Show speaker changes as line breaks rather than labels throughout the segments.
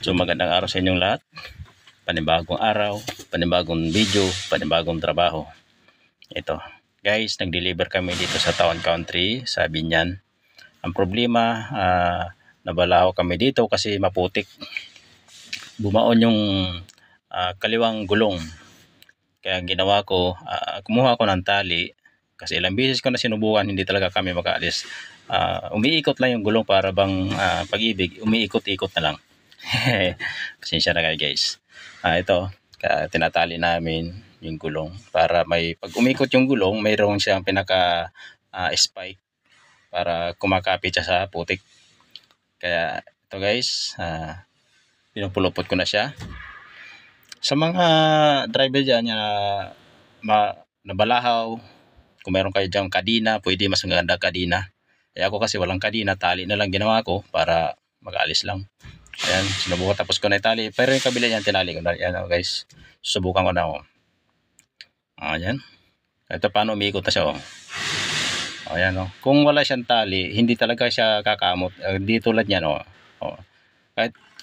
So magandang araw sa inyong lahat. Panibagong araw, panibagong video, panibagong trabaho. Ito, guys, nag-deliver kami dito sa Town Country sa Binyan. Ang problema, nabalaho kami dito kasi maputik. Bumaon yung kaliwang gulong. Kaya ang ginawa ko, kumuha ko ng tali kasi ilang beses ko na sinubukan, hindi talaga kami makaalis. Umiikot lang yung gulong para bang pag-ibig, umiikot-ikot na lang. Pasensya na kayo guys. Ito, tinatali namin yung gulong para may pag umikot yung gulong, mayroon siyang pinaka spike para kumakapit siya sa putik. Kaya ito guys, pinupulupot ko na siya. Sa mga driver dyan na nabalahaw, kung meron kayo dyan kadina, pwede mas maganda kadina. Ako kasi walang kadina, tali na lang ginawa ko para mag-alis lang. Ayan, sinubukan, tapos ko na itali. Pero yung kabila niyan, tinali ko na. Ayan guys, susubukan ko na. Ayan. Ito paano umiikot na siya. Ayan. Kung wala siyang tali, hindi talaga siya kakamot. Di tulad niyan.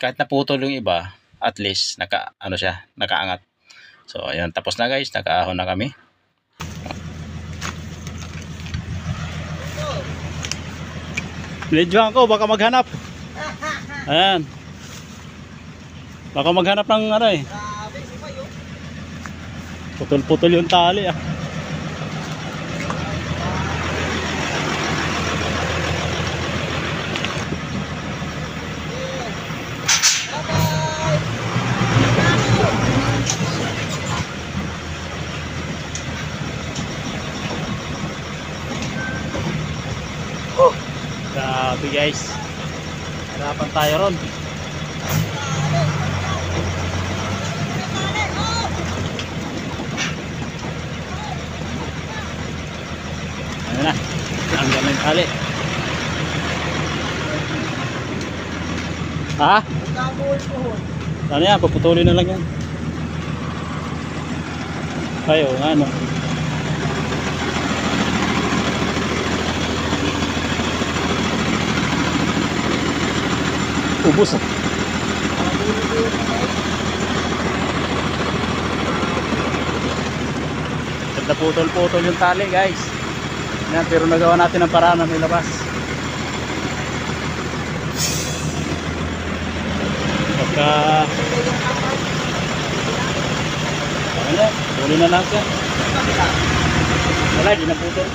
Kahit naputol yung iba, at least nakaangat. So ayan, tapos na guys, nakaahon na kami. Lidyohan ko, baka maghanap. Ayan. Baka maghanap ng ano eh. Putol-putol yung tali ah. Grabe guys. Harapan tayo ron. Ayan na, ang gamit tali. Ha? Ano yan, paputulin na lang yan. Ayo, ano. Ubus ah. Ganda putol-putol yung tali guys. Yan, pero nagawa natin ang paraan na may labas. Pagka ano, tuloy na lang siya. Wala, di na putol.